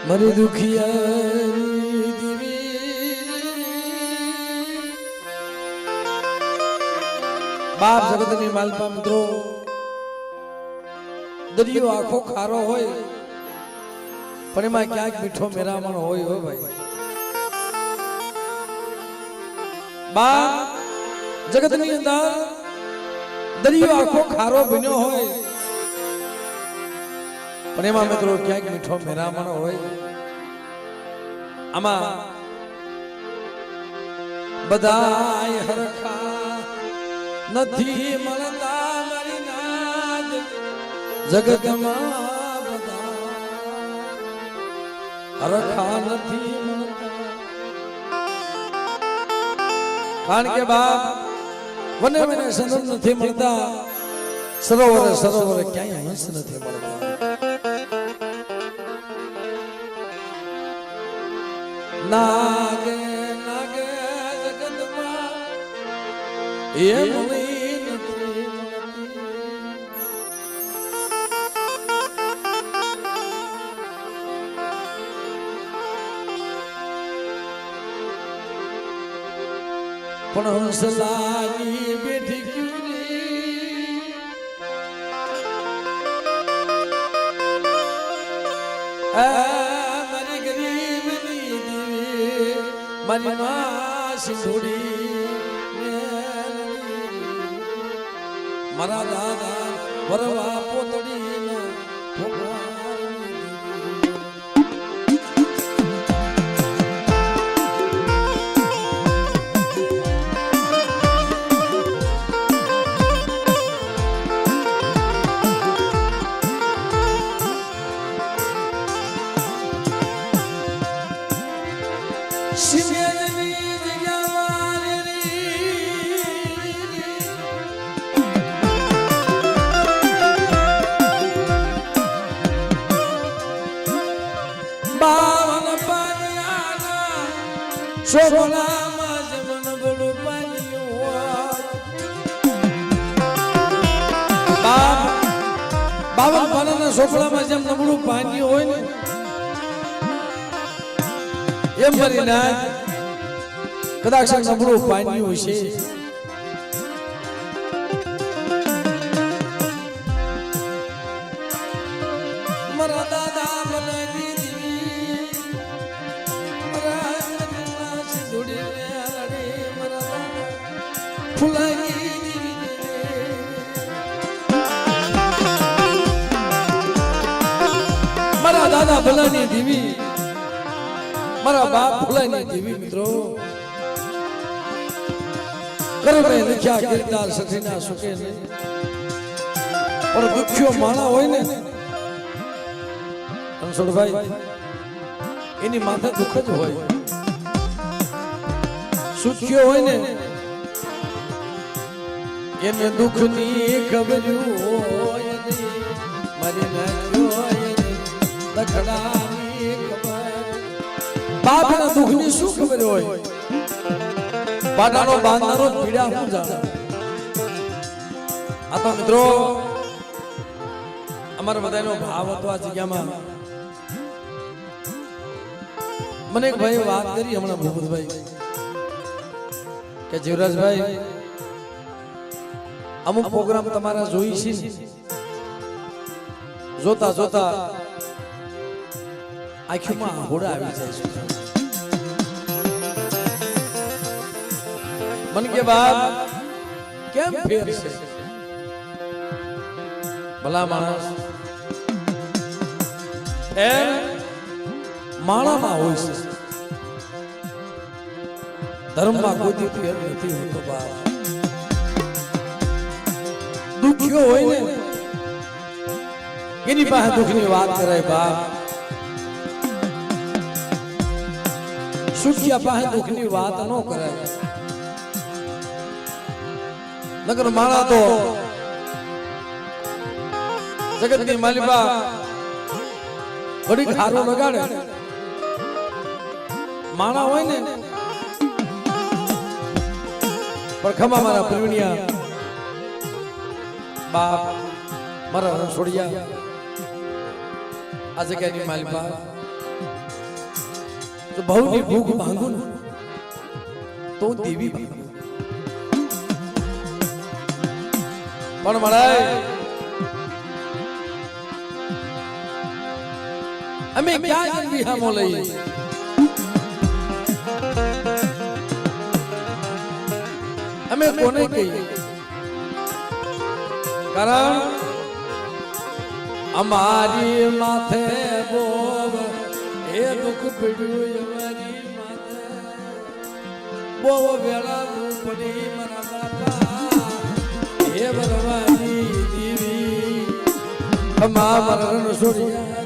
मरी दुखिया बाप जगतनी मालपा मित्रो दरियो आखो खारो होय पण एमां क्यांक मीठो मेरामण होय हो भाई। बाप जगतनी अंदर दरियो आखो खारो बन्यो होय पण एमां मित्रो क्यांक मीठो मेरामण होय। आमा बधाय हरखा नथी मळता मारी नाद जगतमां बधा हरखा नथी मळता। कारण के बाप वने वने संत नथी मळता सरोवर सरोवर क्यांय हंस नथी मळता। नागे नागे जगतमां ये मळी नथी पण हंसलानी बेठी क्यूरी मारी गरीबनी दीवी मारी मां सिंधुड़ी मरा दादा वरवा पोतड़ी ना बावन पानियाना शोभला मजमन बड़ो पानियो बावन पानियाना शोभला मजम नबड़ो पानियो होय ने एम मरीना कदाच नबड़ो पानियो हशे। मरा दादा बनानी मरा दादा भलानी दीवी मरा बाप भलानी दीवी मित्रों कर में लिखा किरदार सखीना सुखे ने और दुखियो माना होय ने अंसुर भाई इनी माथे दुख ज होय सुखियो होय ने एने दुखनी खबरू होय ने मारी नायो होय ने दखडानी खबर बापना दुखनी शू खबर होय बाटानो बांधनारो पीड़ा हूं जाने। आ तो मित्रों अमर बधाईनो भाव हतो आ जग्यामां मने एक भाई बात करी हमणा भूपत भाई के जीवराज भाई अमुक प्रोग्राम तमारा जोई छी जोता जोता आँखों में होड़ा आवी जाय छे। मन के बाद केम फेर छे भला मानस ए माणा में होय छे धर्म में कोई फेर नहीं होतो बाप दुखियो होय ने एनी पासे दुखनी बात करे बाप સુખિયા પાસે દુઃખની વાત ન કરાય નગર માળા તો જગતની માલિકા ઘડીક હારો લગાડે માણા હોય ને પણ ખમા મારા પ્રવીણિયા બાપ મારા રસોડિયા આ જગ્યાની માલિકા તો બહુની ભૂખ માંગુ ને તો દેવી માંગુ પણ મળાય અમે ક્યાં વિહામો લઈએ અમે કોને કહીએ કારણ અમારી માથે બોવ એ દુઃખ પડ્યું અમારી માથે બોવ વેળા પડી મારા બાપા હે બરવાની દેવી અમા મરણ છોડ્યા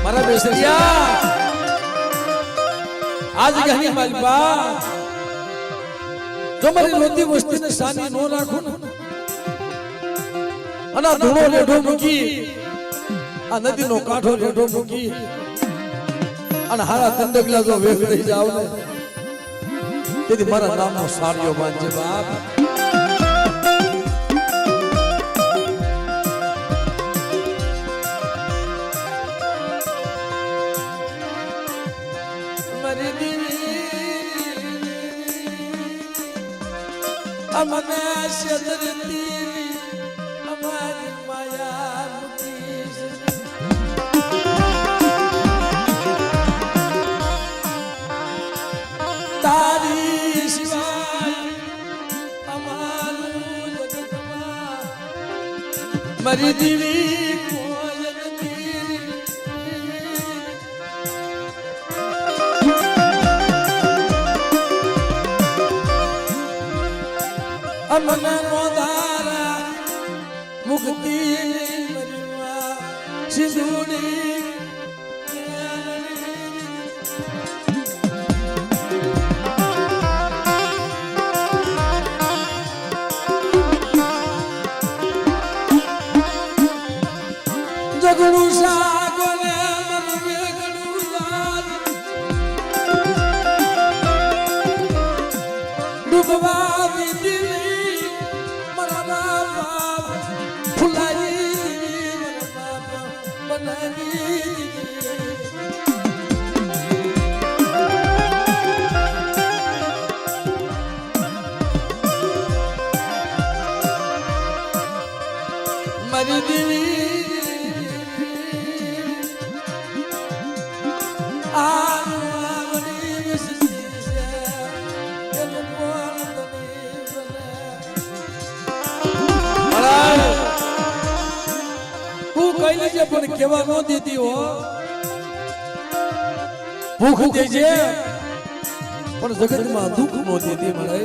મારા બેસરિયા આજ ગહની માલપા જો મારી લોતી વસ્તીને સાની નો રાખું ને અને ધૂળો લેઢો મૂકી આ નદીનો કાંઠો લેઢો મૂકી અને હારા તંડગલા જો વેગળી જાવ ને તેથી મારા નામનો સાડિયો માનજે બાપ અમને શેતરતી અમારી માયા તારી સિવાય અમારું જગતમાં મારી દીવી કોઈ નથી અમને મોદારા મુક્તિ મરવા સિંદૂરી જગડું સાગોને મન વેગડું જાત ડૂબવા દીધી મારી દેવી આવડી વસતી છે એનું કોણ તું કઈ લેજે પણ કેવા નો દેતી હો ભૂખ દેજે પણ જગતમાં દુઃખ નો દેતી મળે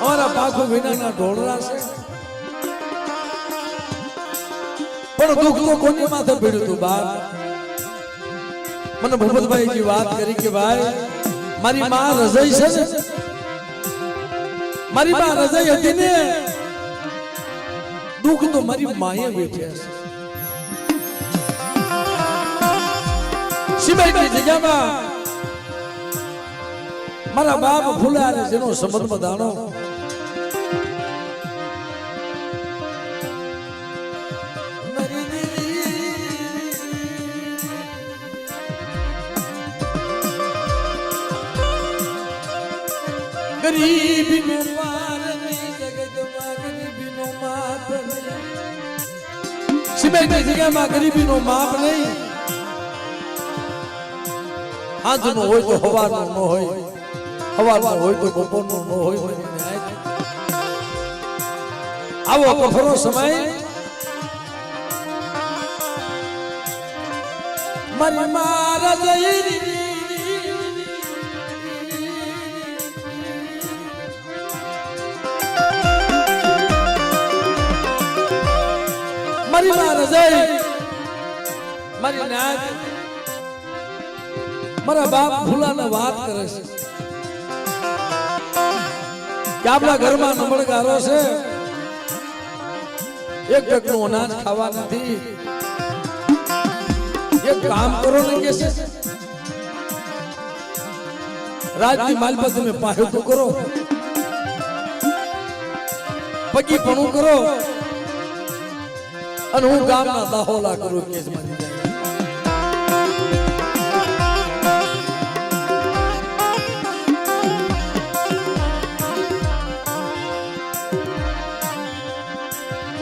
અમારા પાખો વિનાના ઢોળરા છે પણ દુઃખ તો કોની માથે પડ્યું તું બાપ મને ભૂપતભાઈજી વાત કરી કે ભાઈ મારી માં રજાઈ છે ને મારી માં રજાઈ હતી ને દુઃખ તો મારી માએ વેઠ્યા છે સિમેન્ટની જગ્યામાં મારા બાપ ફૂલા ને જેનો સંબંધ બધાનો गरीबी नो पार नहीं जगत में गरीबी नो माप नहीं सिमेंट की जगह में गरीबी नो माप नहीं आज नो होय तो हवार नो होय हवार नो होय तो बपोर नो होय आवो कफरो समय मरी मारा जई મારી માં રજાઈ મારી નાત મારા બાપ ભૂલાને વાત કરે છે કે આપણા ઘરમાં નમણગારો છે એક ટકનું અનાજ ખાવા નથી એક કામ કરો ને કે છે રાજની માલપત તમે પાયો તો કરો પગી પણ કરો અને હું ગામના દાહોલા કરું કેસ મારી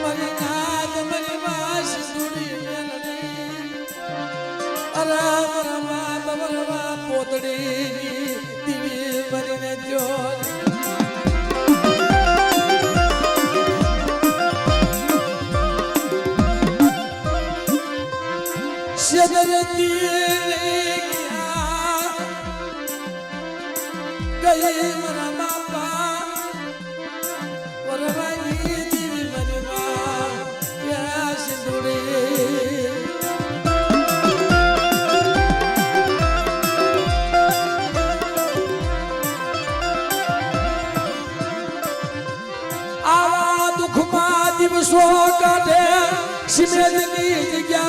મારી નાદ મારી વાસ સુડી મેલડી અરા મરવા પોતડી દીવી મરીને જોર शदरती गए मरा बापा वरवाई दिवी मरवा या सिंदूरे आवा दुख मा दिवसो काटे सिमेंटनी जग्या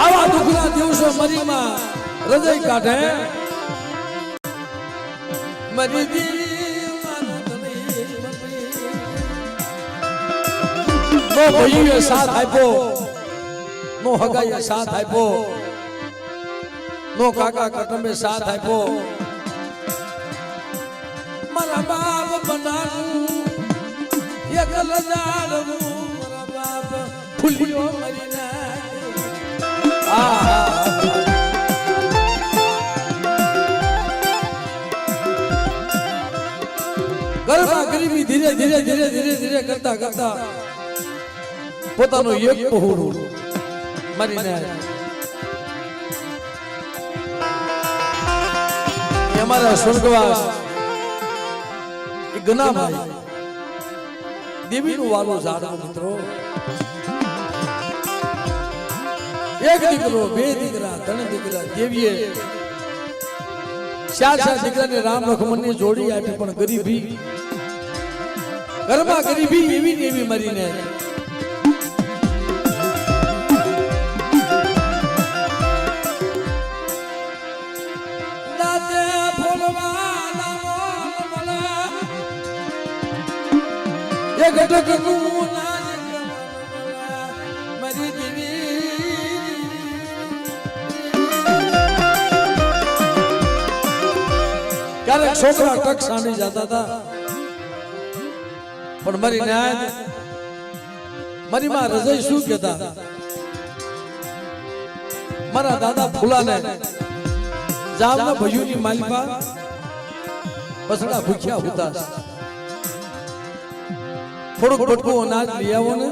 आवा दुखना दिवसो मरी मां हृदय काढे मरी देवी नो भईए साथ आप्यो नो हगाए साथ आप्यो नो काका कटंबे साथ आप्यो मारा बाप बनानु एकल जाडू मारा बाप फुलियो मरीना गरबा गरीबी धीरे धीरे धीरे धीरे धीरे करता करता પોતાનો એક પહોળું મરીને અમારા સ્વર્ગવાસ એ ગનાભાઈ દેવીનું વાલો ઝાડો મિત્રો એક દીકરો બે દીકરા ત્રણ દીકરા દેવીએ ચાર દીકરાને રામ લખમણની જોડી આપી પણ ગરીબી ઘરમાં ગરીબી એવી ને એવી મરીને ક્યારેક છોકરા ટક સાંડી જતા હતા પણ મારી નાદ મારી માં રજાઈ શું કહેતા મારા દાદા ફૂલાને જાવના ભયુની માલિપા બસડા ભૂખ્યા હતા થોડુંક બટકું અનાજ લઈ આવો ને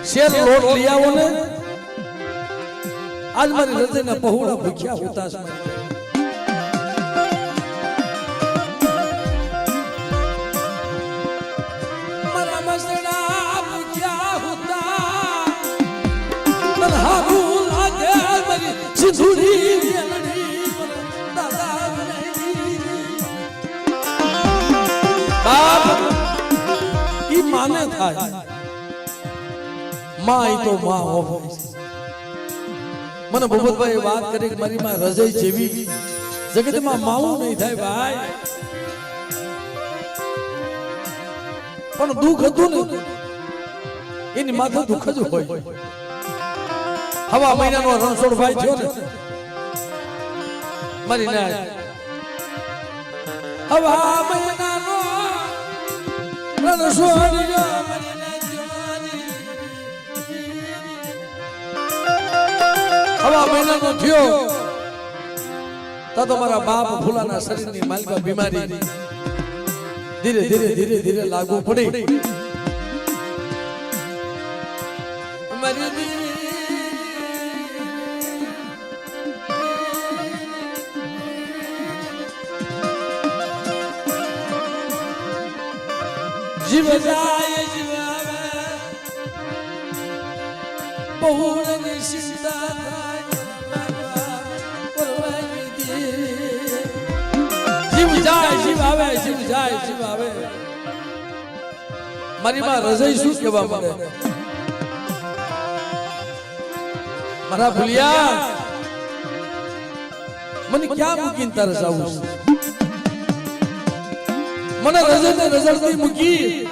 શેર લોટ લઈ આવો ને આજ મારી રજાઈના પહોળા ભૂખ્યા હતા મારા મસડા ભૂખ્યા સિંધુડી બાપ ઈ માને થાય માં ઈ તો માં હોય મને ભૂપતભાઈ વાત કરી કે મારી માં રજઈ જેવી જગતમાં માવું નહીં થાય ભાઈ પણ દુઃખ હતું ને એની માથે દુઃખ જ હોય હવા મહિનાનો રણછોડભાઈ થયો ને મારી ના હવા મહિનાનો રણછોડ હવા મહિનાનો થયો તા તો મારા બાપ ફૂલાના શરીરની માલિકા બીમારી ધીરે ધીરે ધીરે ધીરે લાગુ પડી જીવ જાય જીવ આવે બહુની ચિંતા જીવ જાય જીવ આવે જીવ જાય જીવ આવે મારી માં રજઈ શું કહેવા માંગે મારા ભૂલિયા મને ક્યાં મૂકીને તારે જાવું મને રજઈને રજડતી મૂકી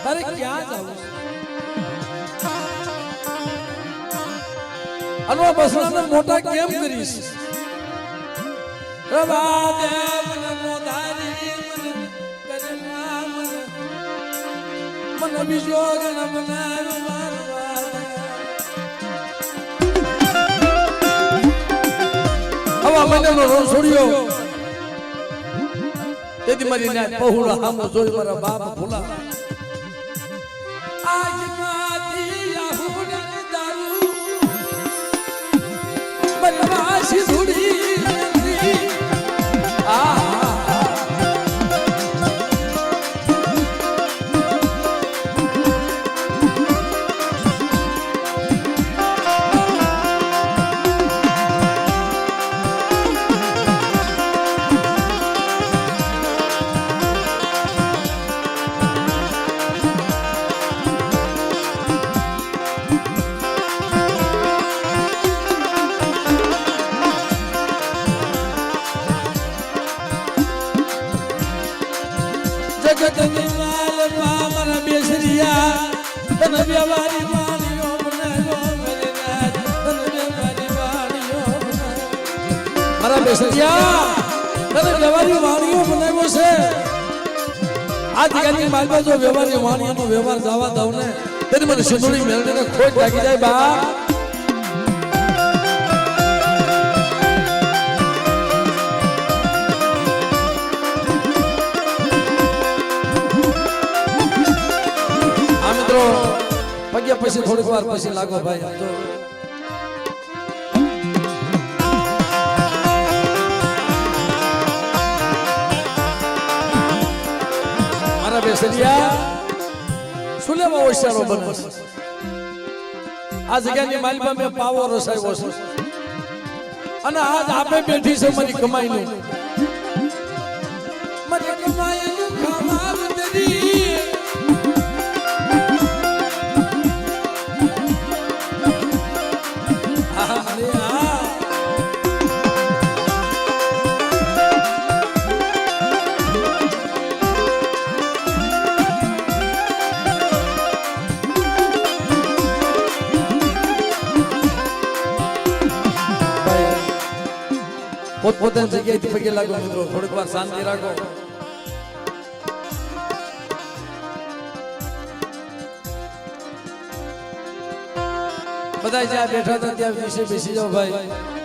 તારે ક્યાં જાવું અનવા બસરાને મોટા કેમ કરીશ રવા દેવ નમો ધારી મને બીજો ગણ બનાવ્યો હવા મહિનાનો રોજ છોડ્યો તેથી મારી ના પહોળા હામો જોઈ મારા બાપ ભૂલા આજ માતી આહુડ દારૂ બનવાસી ધૂડી જગતની લાલ પામર બેસરિયા તન વ્યવહારી માણ્યો બનાવ્યો મરેનાથ તન વ્યવહારી માણ્યો મારા બેસરિયા તન વ્યવહારી માણ્યો બનાવ્યો છે આ દિગાની માલમાં જો વ્યવહારી માણ્યોનો વ્યવહાર જવા દઉં ને તેની મને સિંધુડી મેળવીને ખોટ લાગી જાય બા પગ્યા પછી થોડીક વાર પછી લાગો ભાઈ તો મારા બેસરિયા શું લેવા હોશિયારો બનો આ જગ્યાની માલિકા મેં પાવો રસાયો છે અને આજ આપે બેઠી છે મારી કમાઈનું મારી કમાઈનું ખાવા તેરી પોતપોતાની જગ્યાએથી પગે લાગો મિત્રો થોડીક વાર શાંતિ રાખો બધા જ્યાં બેઠા હતા ત્યાં વિશે બેસી જાઓ ભાઈ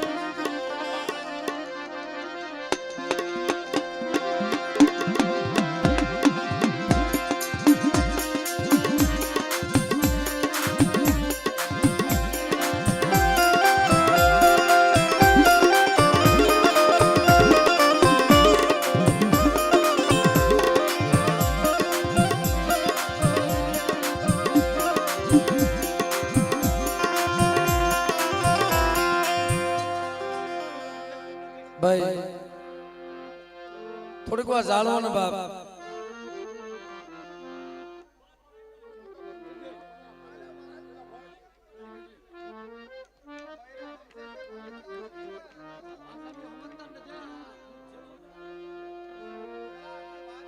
થોડીક વાર જાળવો ને બાપ.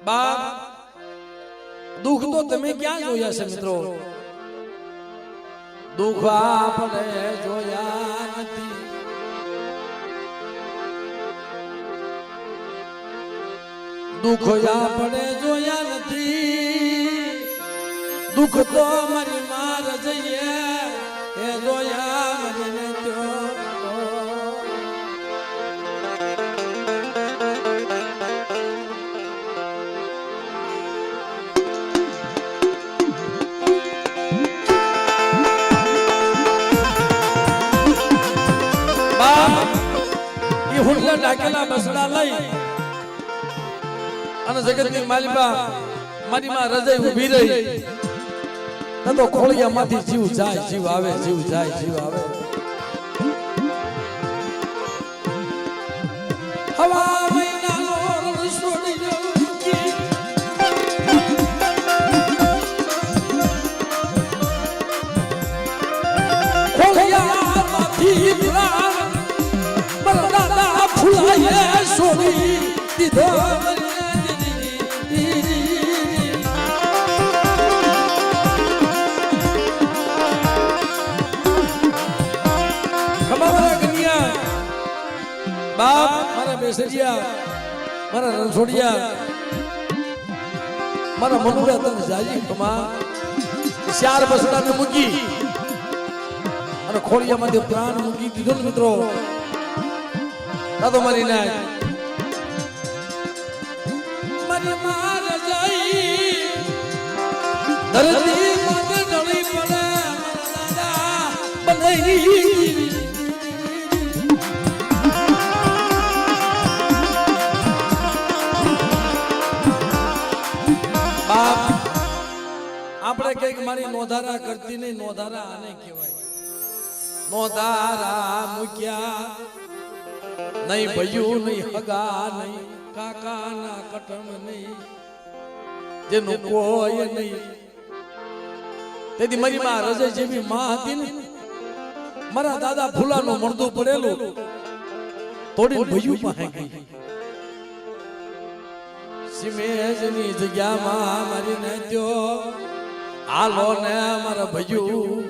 બાપ દુઃખ તો તમે ક્યાં જોયા છે મિત્રો? દુઃખ આપણે જોયા નથી. દુઃખ આપણે જોયા નથી. દુઃખ તો મારી માર જઈએ એ જોયા મને ત્યો. હુંડલા ડાકેલા બસડા લઈ અને જગતની માલિકા મારી માં રજાઈ ઊભી રહી. તો ખોળિયામાંથી જીવ જાય જીવ આવે, જીવ જાય જીવ આવે. હવા મહિનાનો રસોડી ખોળિયામાંથી ફુલાયે સોની દીધો. ખમાવાળા કન્યા બાપ મારા બેસરિયા મારા રણછોડિયા મારા મનુડા તને જાજી ખમા ચાર બસડાને મૂકી અને ખોળિયામાંથી પ્રાણ મૂકી દીધો મિત્રો. દાદો મારી નાય મારી માર જઈ ધરતી મને ઢળી પડે દાદા બનઈ. બાપ આપણે કઈક મારી નોધારા કરતી નહીં. નોધારા આને કહેવાય. નોધારા મૂક્યા નહીં ભયું નહીં હગા નહીં કાકા ના કટમ નહીં જેનું કોઈ નહીં. તેથી મારી માં રજય જેવી માં હતી ને મારા દાદા ફૂલાનું મળતું પડેલું તોડીને ભયું પાસે ગઈ. સિમેજની જગ્યામાં મારી ને ત્યો હાલો ને મારા ભયું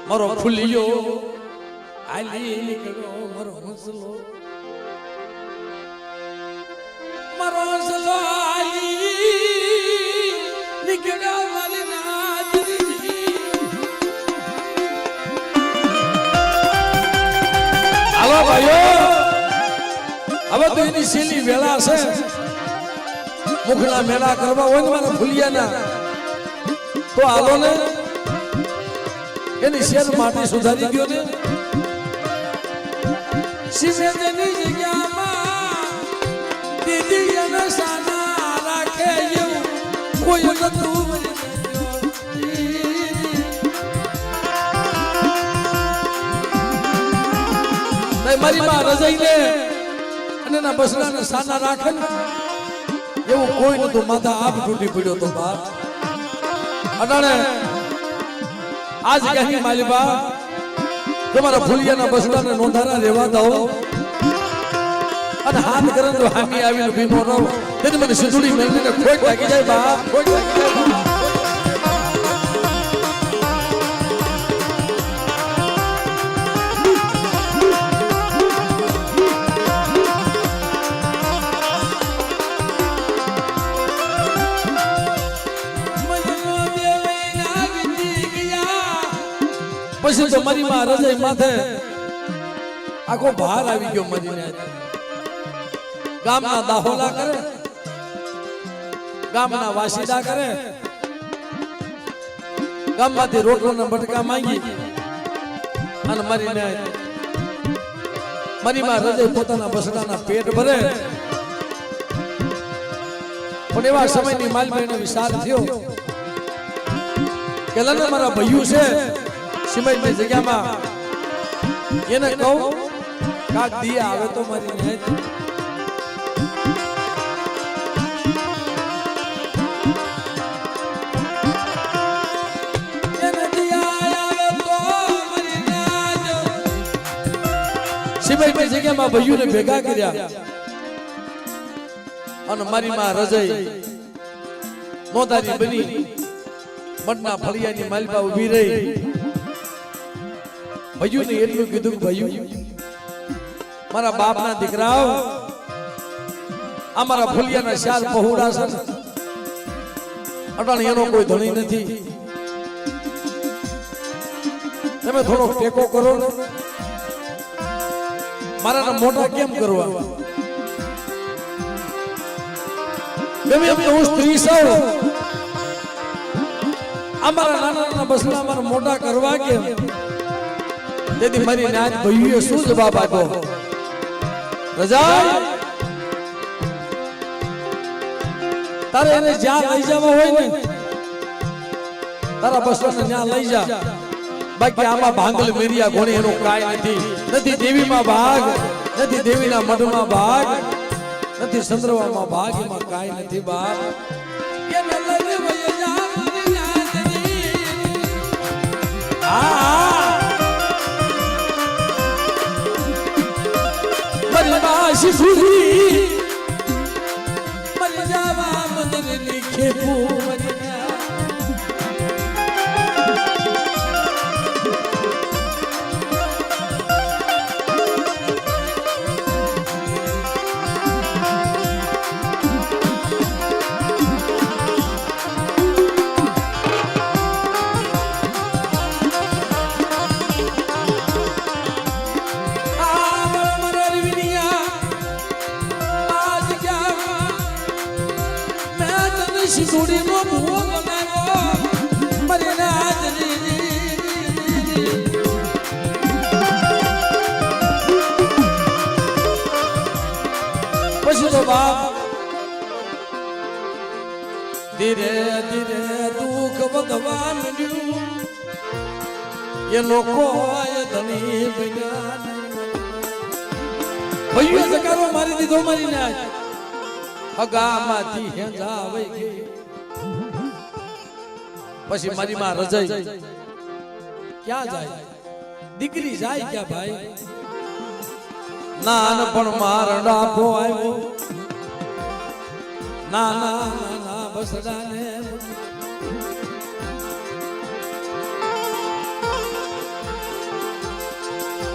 મારો ફૂલિયો આલી નીકળ્યો મારો હંસલો. મારો હંસલો આલી નીકળ્યો મારી નાજરી. હાલો ભાઈઓ હવે તો એની શેલી વેળા છે. મુખના મેળા કરવા હોય ને મારા ફૂલિયાના તો હાલો ને એની શેર માટી સુધારી ગયો ને. સિમેજની જગ્યામાં દીદી એને સાના રાખે એવું કોઈ નતું. મારી માં રજાઈને અને એના બસડાને સાના રાખે ને એવું કોઈ નતું. માથા આપ તૂટી પડ્યો તો બાપ. અટાણે આજ કહી મારી બા તમારા ફૂલિયાના બસડાને નોંધારા રહેવા દો અને હાથ કરે તો હામી આવીને ભીનો રહો. તેથી મને સિંધુડી મેળવીને ખોટ લાગી જાય બાપ, ખોટ લાગી જાય બાપ. પછી તો મારી માં રજાઈ માથે આખો ભાર આવી ગયો. મરીને ગામના દાહોલા કરે, ગામના વાસીદા કરે, ગામમાંથી રોટલોના બટકા માંગી અને મરીને મારી માં રજાઈ પોતાના બસડાના પેટ ભરે. પણ એવા સમયની માલભાઈને વિચાર થયો કે લને મારા ભયું છે સિમેન્ટની જગ્યામાં એને કહું કાક દિયા આવે તો મારી ને સિવાયની જગ્યામાં ભાઈઓને ભેગા કર્યા અને મારી માં રજઈ મોદારી બની મઠના ફળિયાની માલપા ઊભી રહી ભાઈઓને એટલું કીધું કે ભાઈઓ મારા બાપના દીકરાઓ અમારા ફળિયાના શાલ પહોળા છે અટાણે એનો કોઈ ધણી નથી તમે થોડો ટેકો કરો ને મારા મોટા કેમ કરવા ગમે એમ હું સ્ત્રી છું અમારા નાના નાના બસલા અમારા મોટા કરવા કેમ તેથી મારી નાત ભાઈઓએ શું જવાબ આપ્યો રજા તારે એને જ્યાં લઈ જવા હોય ને તારા બસલાને ત્યાં લઈ જા બાકી આમાં ભાંગલ મેરિયા ઘોણી એનું કાંઈ નથી દેવીમાં ભાગ નથી દેવીના મઢમાં ભાગ નથી ચંદ્રવામાં ભાગ એમાં કાંઈ નથી બાપ પછી તો બાપ ધીરે ધીરે દુઃખ વધવા માંડ્યું એનો કોઈ ધણી બન્યા ભાઈઓ જકારો મારી દીધો મારી નાચ અગામાંથી હેંજા આવી ગઈ પછી મારી માં રજાઈ ક્યાં જાય દીકરી જાય ક્યાં ભાઈ નાનપણ મારડા પો આવ્યો નાના નાના બસડાને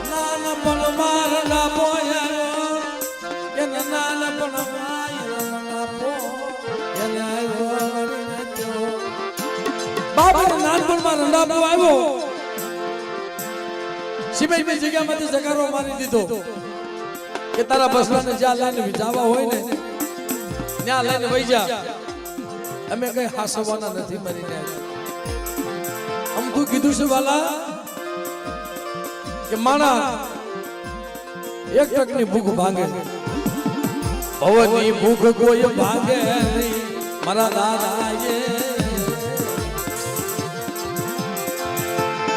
નાનપણ મારડા પો આવ્યો એને નાનપણ મારડા પો એને આવ્યો બાપા નાનપણમાં રંડાપો આવ્યો સિમેન્ટની જગ્યામાંથી જગારો મારી દીધો કે તારા બસલાને જ્યાં લઈને જવા હોય ને ત્યાં લઈને વઈ જા અમે કઈ હાસવાના નથી મરીને અમથું કીધું છે વાલા કે માણા એક ટકની ભૂખ ભાંગે ભવની ભૂખ કોઈ ભાંગે નહીં મારા દાદાએ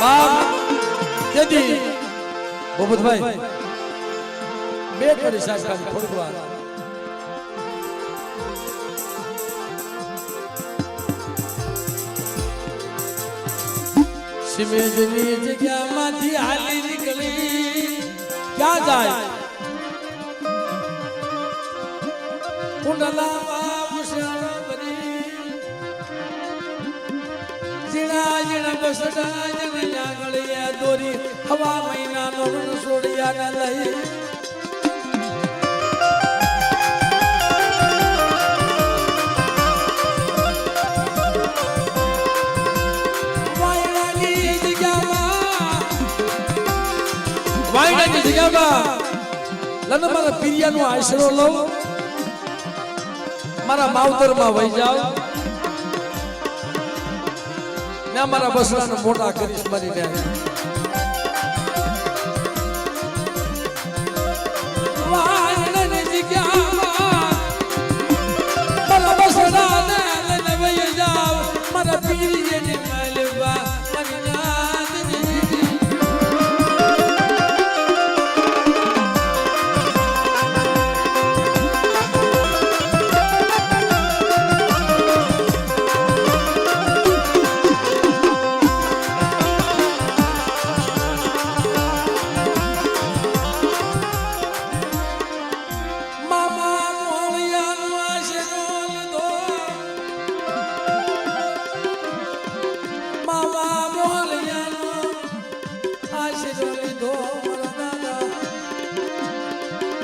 બાપ તેથી ભૂપતભાઈ બે કરી સાહેબ થોડીક વાર સિમેજની જગ્યામાંથી હાલી નીકળી ક્યાં જાય કુંડલામાં મુશળ ભરી જીણા જીણા બસડા જણ્યા ગળિયા દોરી હવા મહિનાનો છોડિયા ને લઈ વાયડાની જગ્યામાં લન મારા પિરિયાનો આશરો લઉં મારા માવતરમાં વહી જાવ ને મારા બસડાને મોટા કરીશ મારી ને વાયડાની જગ્યામાં મારા બસડાને લઈને વહી જાવ મારા પિરિયાની માલવા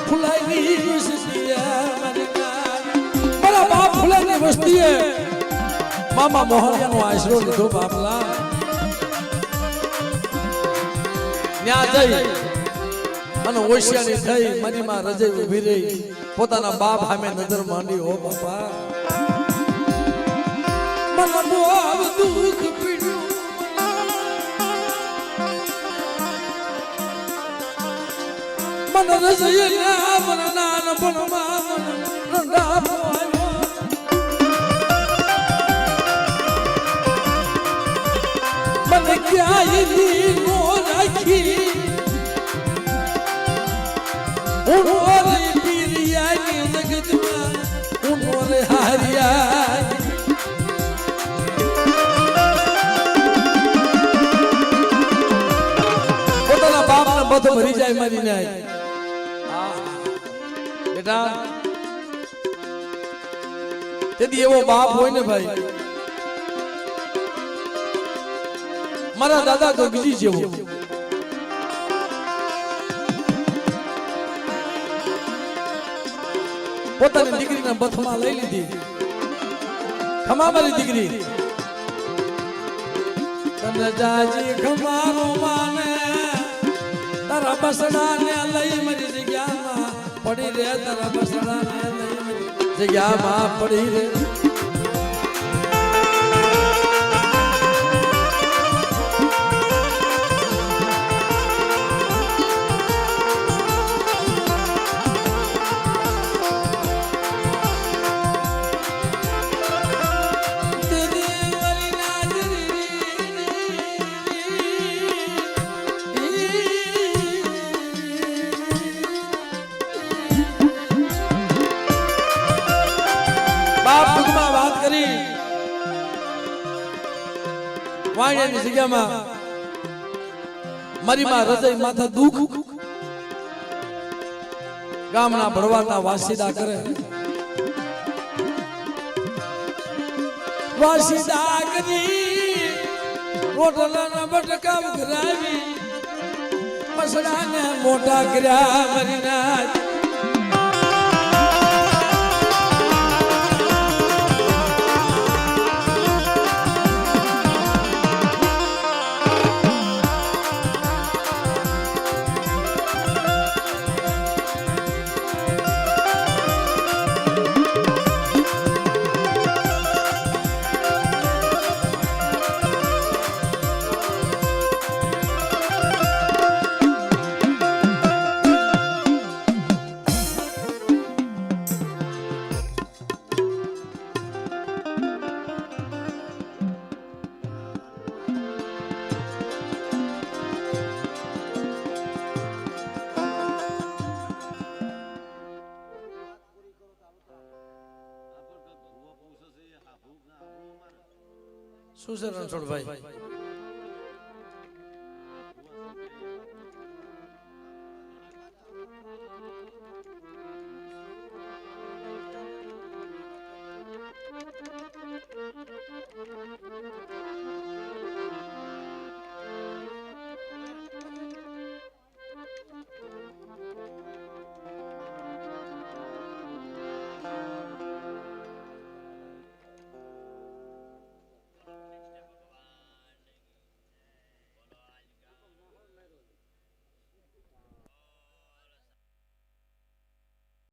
ફુલાઈની વસ્તી મારા બાપ ફુલાઈની વસ્તીએ મામા મોહનિયાનો આશરો લીધો બાપલા ત્યાં જઈ અને ઓશિયાની થઈ મારી માં રજે ઊભી રહી પોતાના બાપ સામે નજર માંડી હો બાપા મને બહુ દુઃખ પીડ્યું મને રજે ના મને નાન પણ માં રંડા મને ક્યાંય નો રાખી ઉનોરે પીરિયા જગતમાં ઉનોરે હારિયા પોતાના બાપને બધો ભરી જાય મારી નાય બેટા તેથી એવો બાપ હોય ને ભાઈ મારા દાદા ગગજી જેવો પોતાની દીકરીને બથમાં લઈ લીધી ખમા મારી દીકરી તને જાજી ખમારો માને તારા બસડાને લઈ મારી જગ્યામાં પડી રે તારા બસડાને લઈ મારી જગ્યામાં પડી રે વાણિયાની જગ્યામાં મારી માં હૃદય માથા દુઃખ ગામના ભરવાડના વાસીદા કરે વાસીદા કરી રોટલાના બટકા ઉઘરાવી મસડાને મોટા કર્યા મારી નાથ શું છે રણછોડભાઈ